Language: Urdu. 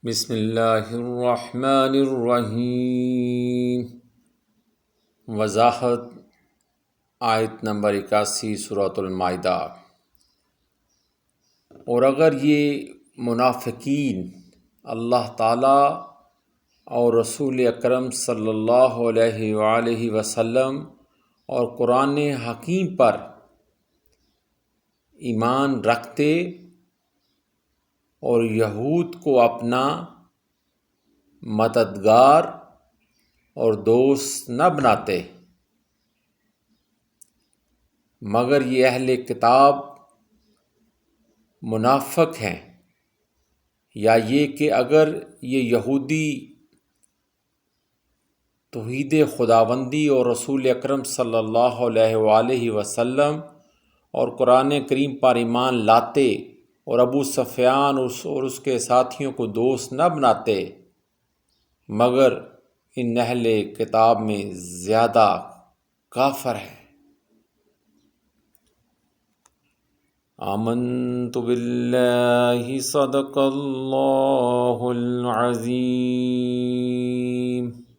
بسم اللہ الرحمن الرحیم۔ وضاحت آیت نمبر 81 سورۃ المائدہ۔ اور اگر یہ منافقین اللہ تعالیٰ اور رسول اکرم صلی اللہ علیہ وآلہ وسلم اور قرآن حکیم پر ایمان رکھتے اور یہود کو اپنا مددگار اور دوست نہ بناتے، مگر یہ اہل کتاب منافق ہیں، یا یہ کہ اگر یہ یہودی توحید خداوندی اور رسول اکرم صلی اللہ علیہ وآلہ وسلم اور قرآن کریم پر ایمان لاتے اور ابو سفیان اور اس کے ساتھیوں کو دوست نہ بناتے، مگر ان اہل کتاب میں زیادہ کافر ہیں۔ آمنت باللہ صدق اللہ العظیم۔